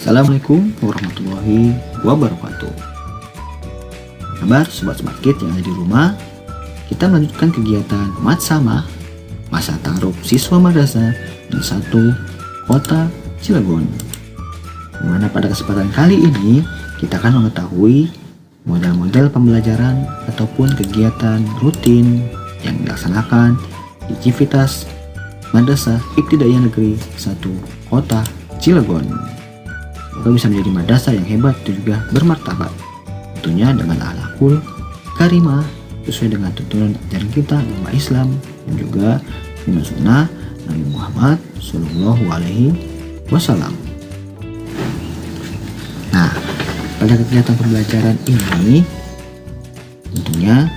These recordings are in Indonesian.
Assalamualaikum warahmatullahi wabarakatuh. Kabar Sobat Smart Kid yang ada di rumah. Kita melanjutkan kegiatan Mat Sama Masa Ta'aruf Siswa Madrasah di 1 Kota Cilegon. Dimana pada kesempatan kali ini kita akan mengetahui model-model pembelajaran ataupun kegiatan rutin yang dilaksanakan di Civitas Madrasah Ibtidaiyah Negeri 1 Kota Cilegon. Semoga bisa menjadi madrasah yang hebat dan juga bermartabat, tentunya dengan akhlakul karimah sesuai dengan tuntunan ajaran kita agama Islam dan juga dengan sunnah Nabi Muhammad Shallallahu Alaihi Wasallam. Nah, pada kegiatan pembelajaran ini tentunya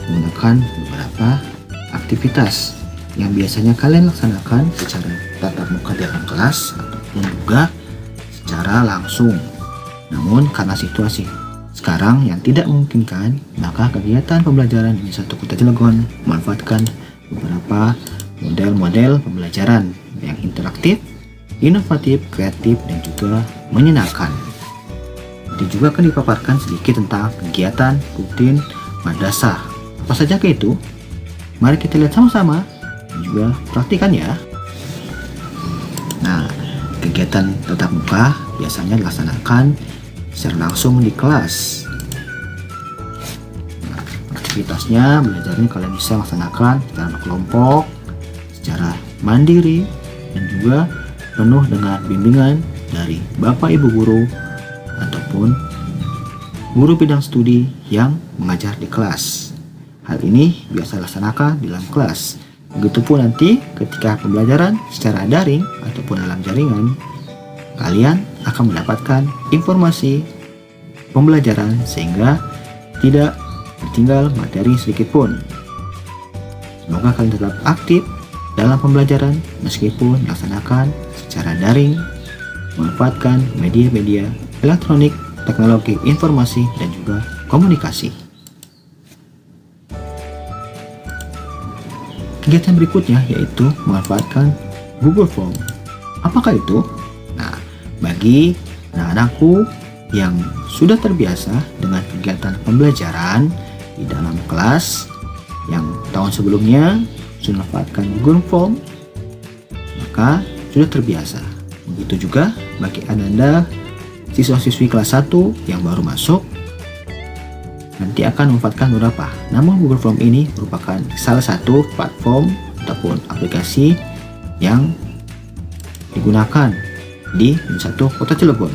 menggunakan beberapa aktivitas yang biasanya kalian laksanakan secara tatap muka di dalam kelas ataupun juga secara langsung. Namun karena situasi sekarang yang tidak memungkinkan, maka kegiatan pembelajaran di 1 Kota Cilegon memanfaatkan beberapa model-model pembelajaran yang interaktif, inovatif, kreatif, dan juga menyenangkan. Nanti juga akan dipaparkan sedikit tentang kegiatan rutin madrasah. Apa saja itu? Mari kita lihat sama-sama dan juga praktikan ya. Nah, kegiatan tatap muka biasanya dilaksanakan secara langsung di kelas. Nah, aktivitasnya belajarnya kalian bisa laksanakan secara kelompok, secara mandiri, dan juga penuh dengan bimbingan dari Bapak Ibu guru ataupun guru bidang studi yang mengajar di kelas. Hal ini biasa dilaksanakan di dalam kelas. Begitupun nanti ketika pembelajaran secara daring ataupun dalam jaringan, kalian akan mendapatkan informasi pembelajaran sehingga tidak tertinggal materi sedikit pun. Semoga kalian tetap aktif dalam pembelajaran meskipun dilaksanakan secara daring, memanfaatkan media-media elektronik, teknologi informasi, dan juga komunikasi. Kegiatan berikutnya yaitu memanfaatkan Google Form. Apakah itu? Nah, bagi anak-anakku yang sudah terbiasa dengan kegiatan pembelajaran di dalam kelas yang tahun sebelumnya sudah memanfaatkan Google Form, maka sudah terbiasa. Begitu juga bagi Anda siswa-siswi kelas 1 yang baru masuk, nanti akan memanfaatkan beberapa. Namun Google Form ini merupakan salah satu platform ataupun aplikasi yang digunakan di 1 Kota Cilegon.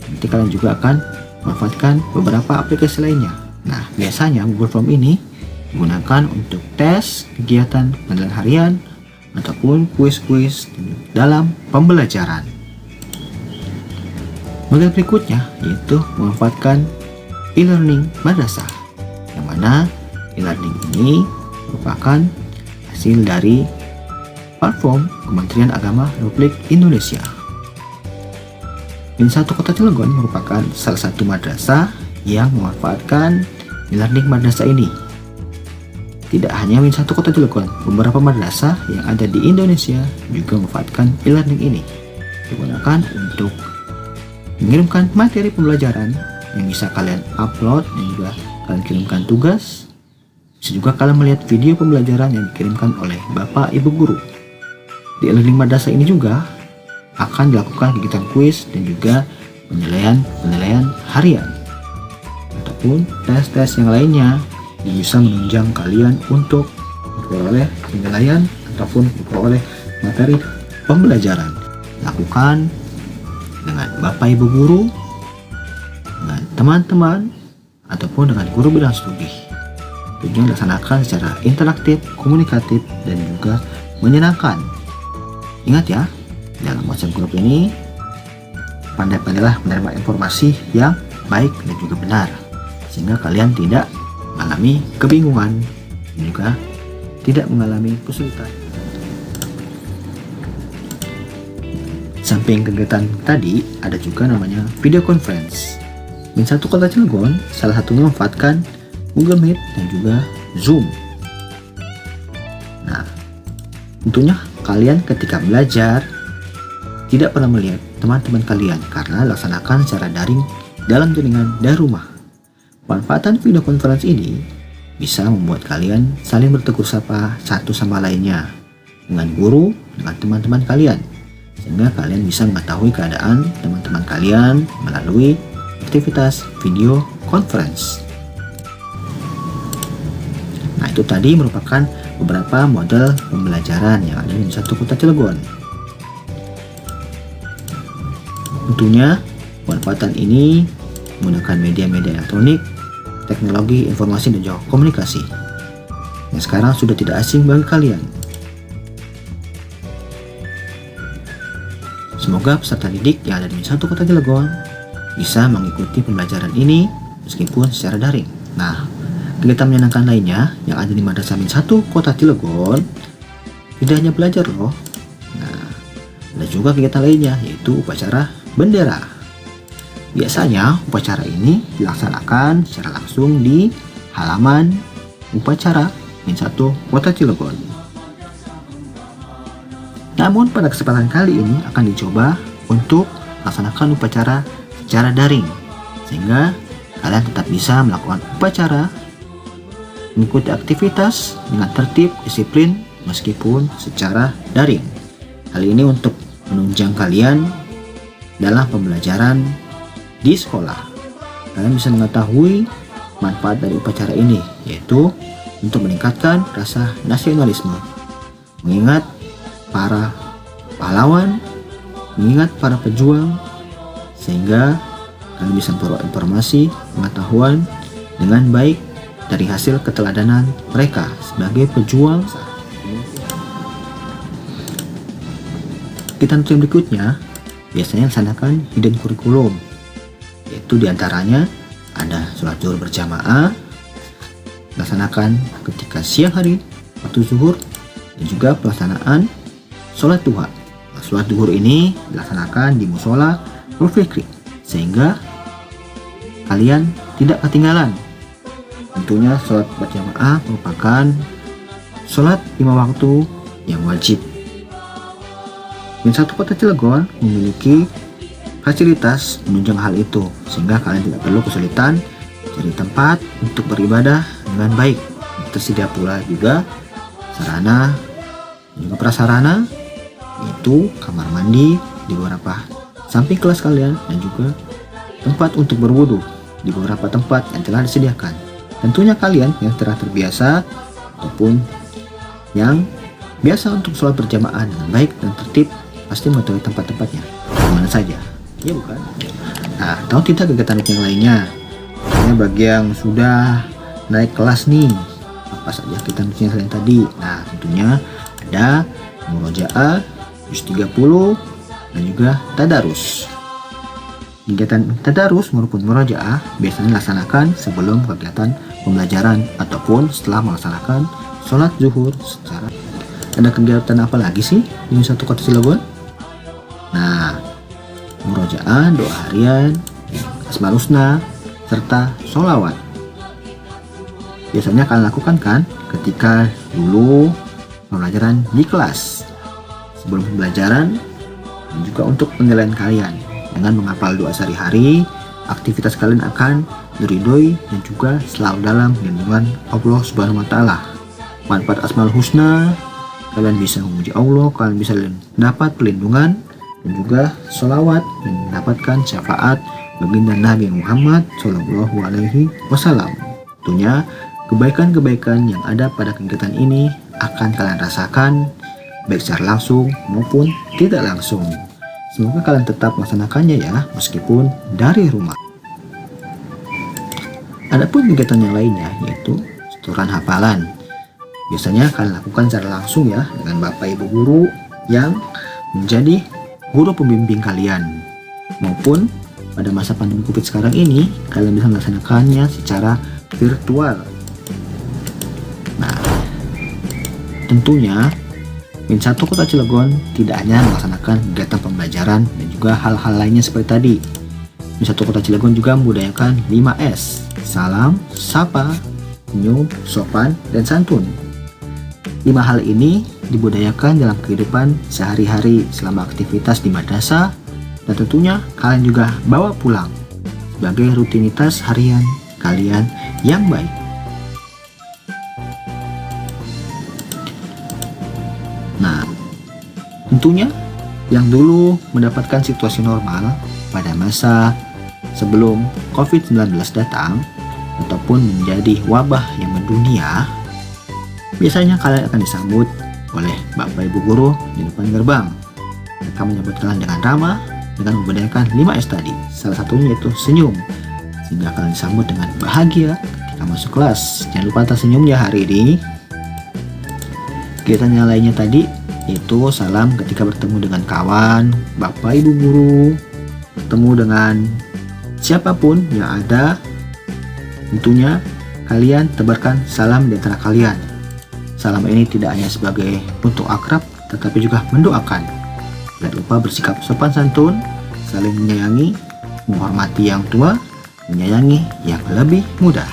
Nanti kalian juga akan memanfaatkan beberapa aplikasi lainnya. Nah, biasanya Google Form ini digunakan untuk tes, kegiatan penilaian harian, ataupun kuis-kuis dalam pembelajaran. Model berikutnya yaitu memanfaatkan e-learning madrasah, yang mana e-learning ini merupakan hasil dari platform Kementerian Agama Republik Indonesia. Min 1 Kota Cilegon merupakan salah satu madrasah yang memanfaatkan e-learning madrasah ini. Tidak hanya Min 1 Kota Cilegon, beberapa madrasah yang ada di Indonesia juga memanfaatkan e-learning ini. Digunakan untuk mengirimkan materi pembelajaran yang bisa kalian upload dan juga kalian kirimkan tugas. Bisa juga kalian melihat video pembelajaran yang dikirimkan oleh Bapak Ibu guru. Di e-learning madrasah ini juga akan dilakukan kegiatan kuis dan juga penilaian harian ataupun tes-tes yang lainnya yang bisa menunjang kalian untuk memperoleh penilaian ataupun memperoleh materi pembelajaran. Lakukan dengan Bapak Ibu guru, dengan teman-teman, ataupun dengan guru bidang studi. Tujuan dilaksanakan secara interaktif, komunikatif, dan juga menyenangkan. Ingat ya, dalam WhatsApp grup ini, pandai-pandailah menerima informasi yang baik dan juga benar, sehingga kalian tidak mengalami kebingungan dan juga tidak mengalami kesulitan. Samping kegiatan tadi, ada juga namanya video conference. Min 1 Kota Cilegon salah satunya memanfaatkan Google Meet dan juga Zoom. Nah, tentunya kalian ketika belajar tidak pernah melihat teman-teman kalian karena laksanakan secara daring dalam jaringan dari rumah. Manfaatan video conference ini bisa membuat kalian saling bertegur sapa satu sama lainnya dengan guru, dengan teman-teman kalian, sehingga kalian bisa mengetahui keadaan teman-teman kalian melalui aktivitas video conference. Nah, itu tadi merupakan beberapa model pembelajaran yang ada di satu kota Cilegon. Tentunya pemanfaatan ini menggunakan media-media elektronik, teknologi informasi dan juga komunikasi yang sekarang sudah tidak asing bagi kalian. Semoga peserta didik yang ada di satu kota Cilegon bisa mengikuti pembelajaran ini meskipun secara daring. Nah, kegiatan menyenangkan lainnya yang ada di Madrasah Min 1 kota Cilegon tidak hanya belajar loh. Nah, ada juga kegiatan lainnya yaitu upacara bendera. Biasanya upacara ini dilaksanakan secara langsung di halaman upacara Min 1 kota Cilegon. Namun pada kesempatan kali ini akan dicoba untuk melaksanakan upacara secara daring, sehingga kalian tetap bisa melakukan upacara, mengikuti aktivitas dengan tertib, disiplin meskipun secara daring. Hal ini untuk menunjang kalian dalam pembelajaran di sekolah. Kalian bisa mengetahui manfaat dari upacara ini, yaitu untuk meningkatkan rasa nasionalisme, mengingat para pahlawan, mengingat para pejuang, sehingga kalian bisa memperoleh informasi, pengetahuan dengan baik dari hasil keteladanan mereka sebagai pejuang. Kegiatan yang berikutnya biasanya dilaksanakan hidden kurikulum, yaitu diantaranya ada sholat zuhur berjamaah, dilaksanakan ketika siang hari waktu zuhur, dan juga pelaksanaan sholat duha. Sholat duhur ini dilaksanakan di musola Nurul Fikri, sehingga kalian tidak ketinggalan. Tentunya sholat berjamaah merupakan sholat 5 waktu yang wajib. Min 1 kota Cilegon memiliki fasilitas menunjang hal itu, sehingga kalian tidak perlu kesulitan cari tempat untuk beribadah dengan baik. Tersedia pula juga sarana dan juga prasarana, yaitu kamar mandi di beberapa samping kelas kalian dan juga tempat untuk berwudu di beberapa tempat yang telah disediakan. Tentunya kalian yang telah terbiasa ataupun yang biasa untuk sholat berjamaah dengan baik dan tertib pasti mengetahui tempat-tempatnya di mana saja. Ya bukan? Nah, tahu tidak kegiatan yang lainnya? Misalnya bagi yang sudah naik kelas nih, apa saja kegiatan selain tadi? Nah, tentunya ada murojaah, juz 30, dan juga tadarus. Kegiatan tadarus maupun murojaah biasanya dilaksanakan sebelum kegiatan pembelajaran ataupun setelah melaksanakan sholat zuhur secara. Ada kegiatan apa lagi sih di satu kota Cilegon? Nah, murojaah, doa harian, asmaul husna, serta sholawat. Biasanya kalian lakukan kan ketika dulu pembelajaran di kelas, sebelum pembelajaran, dan juga untuk penilaian kalian. Dengan menghafal doa sehari-hari, aktivitas kalian akan diridhoi dan juga selalu dalam lindungan Allah Subhanahu wa Ta'ala. Manfaat asmaul husna, kalian bisa memuji Allah, kalian bisa dapat perlindungan, dan juga sholawat dan mendapatkan syafaat baginda Nabi Muhammad Shallallahu Alaihi Wasallam. Tentunya kebaikan-kebaikan yang ada pada kegiatan ini akan kalian rasakan baik secara langsung maupun tidak langsung. Semoga kalian tetap melaksanakannya ya, meskipun dari rumah. Adapun kegiatan yang lainnya yaitu setoran hafalan. Biasanya kalian lakukan secara langsung ya dengan Bapak Ibu guru yang menjadi guru pembimbing kalian, maupun pada masa pandemi Covid sekarang ini kalian bisa melaksanakannya secara virtual. Nah, tentunya Min 1 kota Cilegon tidak hanya melaksanakan kegiatan pembelajaran dan juga hal-hal lainnya seperti tadi. Min 1 kota Cilegon juga membudayakan 5S: salam, sapa, senyum, sopan, dan santun. 5 hal ini dibudayakan dalam kehidupan sehari-hari selama aktivitas di madrasah dan tentunya kalian juga bawa pulang sebagai rutinitas harian kalian yang baik. Nah, tentunya yang dulu mendapatkan situasi normal pada masa sebelum COVID-19 datang ataupun menjadi wabah yang mendunia, biasanya kalian akan disambut oleh Bapak Ibu guru di depan gerbang. Mereka menyambut kalian dengan ramah dengan memberdayakan 5S tadi. Salah satunya yaitu senyum, sehingga kalian disambut dengan bahagia ketika masuk kelas. Jangan lupa tersenyumnya hari ini. Kegiatan yang lainnya tadi yaitu salam ketika bertemu dengan kawan, Bapak Ibu guru, bertemu dengan siapapun yang ada. Tentunya kalian tebarkan salam di antara kalian. Salam ini tidak hanya sebagai bentuk akrab, tetapi juga mendoakan. Jangan lupa bersikap sopan santun, saling menyayangi, menghormati yang tua, menyayangi yang lebih muda.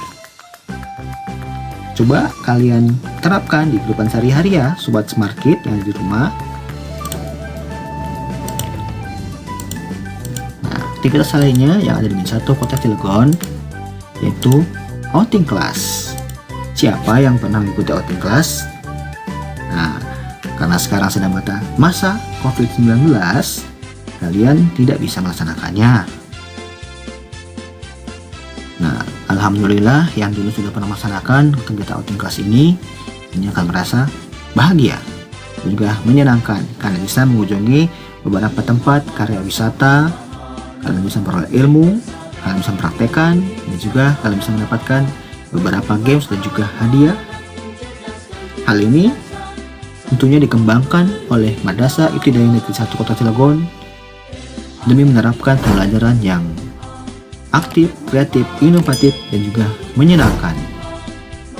Coba kalian terapkan di kehidupan sehari-hari ya, Sobat Smart Kid yang ada di rumah. Nah, aktivitas lainnya yang ada di Min 1 Kota Cilegon yaitu outing class. Siapa yang pernah mengikuti outing class? Nah, karena sekarang sedang masa COVID-19, kalian tidak bisa melaksanakannya. Nah, alhamdulillah yang dulu sudah pernah melaksanakan kegiatan outing class ini akan merasa bahagia dan juga menyenangkan karena bisa mengunjungi beberapa tempat karya wisata, kalian bisa memperoleh ilmu, kalian bisa mempraktekkan, dan juga kalian bisa mendapatkan beberapa games dan juga hadiah. Hal ini tentunya dikembangkan oleh Madrasah Ibtidaiyah Negeri 1 Kota Cilegon demi menerapkan pembelajaran yang aktif, kreatif, inovatif, dan juga menyenangkan,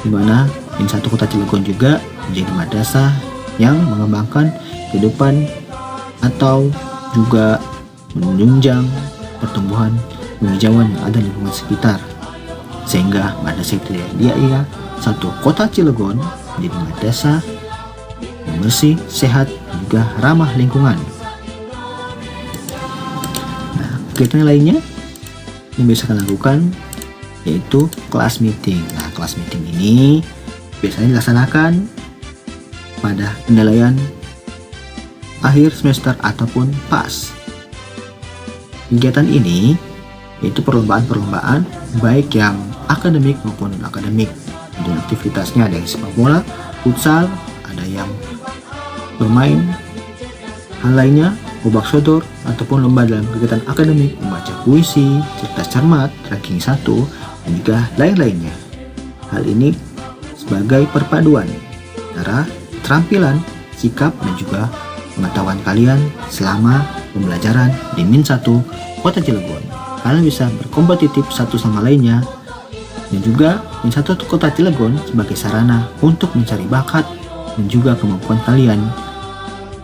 di mana Min 1 Kota Cilegon juga menjadi madrasah yang mengembangkan kehidupan atau juga menunjang pertumbuhan penghijauan yang ada di lingkungan sekitar, sehingga Madrasah Ibtidaiyah 1 Kota Cilegon menjadi madrasah yang bersih, sehat, dan juga ramah lingkungan. Nah, kegiatan lainnya yang bisa kalian lakukan yaitu kelas meeting. Nah, kelas meeting ini biasanya dilaksanakan pada penilaian akhir semester ataupun PAS. Kegiatan ini yaitu perlombaan-perlombaan baik yang akademik maupun non-akademik. Dan aktivitasnya ada yang sepak bola, futsal, ada yang bermain hal lainnya, obak sodor, ataupun lomba dalam kegiatan akademik, membaca puisi, cerdas cermat, ranking 1, dan juga lain-lainnya. Hal ini sebagai perpaduan antara keterampilan, sikap, dan juga pengetahuan kalian selama pembelajaran di Min 1 Kota Cilegon. Kalian bisa berkompetitif satu sama lainnya, dan juga Min 1 Kota Cilegon sebagai sarana untuk mencari bakat dan juga kemampuan kalian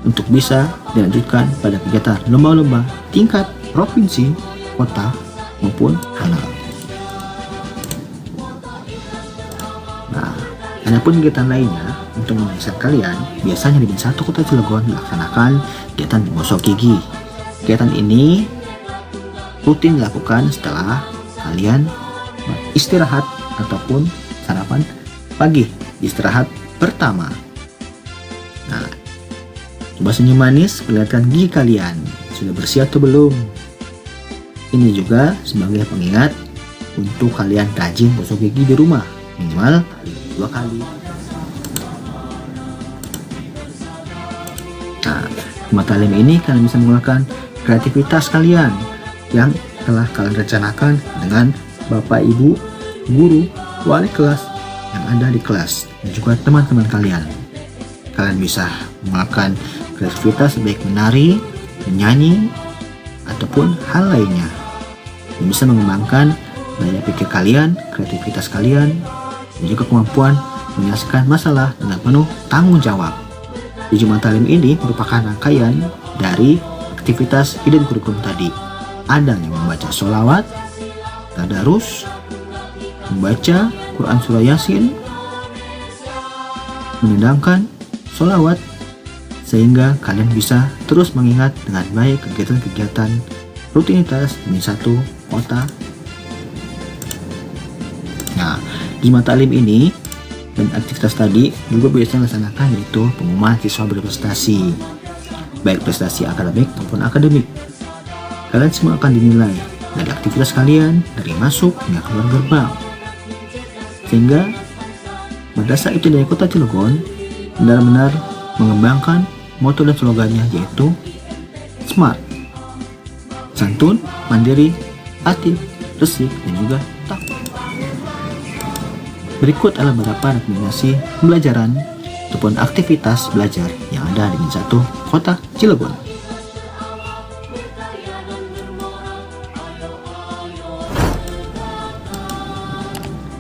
untuk bisa dilanjutkan pada kegiatan lomba-lomba tingkat provinsi, kota, maupun nasional. Nah, adapun kegiatan lainnya untuk menyelesaikan kalian, biasanya di Min 1 Kota Cilegon dilaksanakan kegiatan gosok gigi. Kegiatan ini rutin dilakukan setelah kalian istirahat ataupun sarapan pagi, istirahat pertama. Nah, coba senyum manis, perlihatkan gigi kalian sudah bersih atau belum. Ini juga sebagai pengingat untuk kalian rajin gosok gigi di rumah minimal 2 kali. Nah, di mata talim ini kalian bisa menggunakan kreativitas kalian yang telah kalian rencanakan dengan Bapak Ibu guru, wali kelas yang ada di kelas, dan juga teman-teman kalian. Kalian bisa melakukan kreativitas baik menari, menyanyi, ataupun hal lainnya yang bisa mengembangkan daya pikir kalian, kreativitas kalian, dan juga kemampuan menyelesaikan masalah dengan penuh tanggung jawab. Di Jumat Talim ini merupakan rangkaian dari aktivitas hidden kurikulum tadi. Ada yang membaca sholawat, tadarus, membaca Quran Surah Yasin, menendangkan sholawat, sehingga kalian bisa terus mengingat dengan baik kegiatan-kegiatan rutinitas -1 kota. Nah, di mata alim ini dan aktivitas tadi juga biasanya dilaksanakan, yaitu pengumuman siswa berprestasi, baik prestasi akademik maupun akademik. Kalian semua akan dinilai dari aktivitas kalian dari masuk hingga keluar gerbang. Sehingga Madrasah Ibtidaiyah Kota Cilegon benar-benar mengembangkan moto dan slogannya, yaitu smart, santun, mandiri, aktif, resik, dan juga takwa. Berikut adalah beberapa rekomendasi pembelajaran ataupun aktivitas belajar yang ada di Min 1 Kota Cilegon.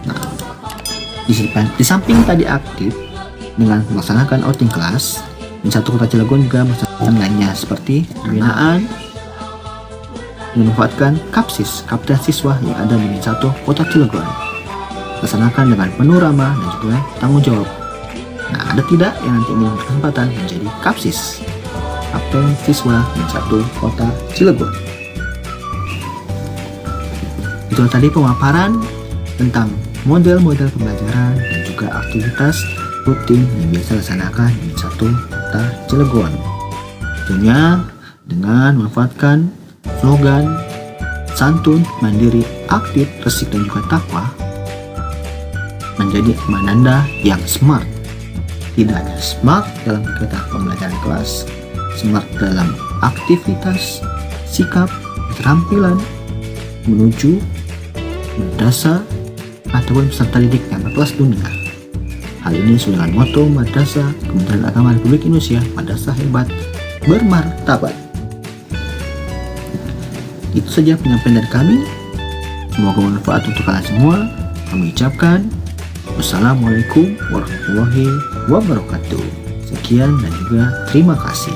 Nah, di samping tadi aktif dengan melaksanakan outing kelas, Min 1 Kota Cilegon juga melaksanakan lainnya seperti pembinaan, memanfaatkan KAPSIS, Kapten Siswa yang ada di Min 1 Kota Cilegon. Laksanakan dengan penuh ramah dan juga tanggung jawab. Nah, ada tidak yang nanti ingin berkesempatan menjadi KAPSIS, Kapten Siswa Min 1 Kota Cilegon? Itu tadi pemaparan tentang model-model pembelajaran dan juga aktivitas rutin yang biasa dilaksanakan di Min 1 Kota Cilegon. Tentunya dengan memanfaatkan slogan santun, mandiri, aktif, resik, dan juga takwa menjadi penanda yang smart. Tidak hanya smart dalam kegiatan pembelajaran kelas, smart dalam aktivitas, sikap, keterampilan menuju madrasah ataupun peserta didik yang berkelas dunia. Hal ini sesuai dengan moto Madrasah Kementerian Agama Republik Indonesia, Madrasah Hebat Bermartabat. Itu saja penyampaian dari kami. Semoga bermanfaat untuk kalian semua. Kami ucapkan wassalamualaikum warahmatullahi wabarakatuh. Sekian dan juga terima kasih.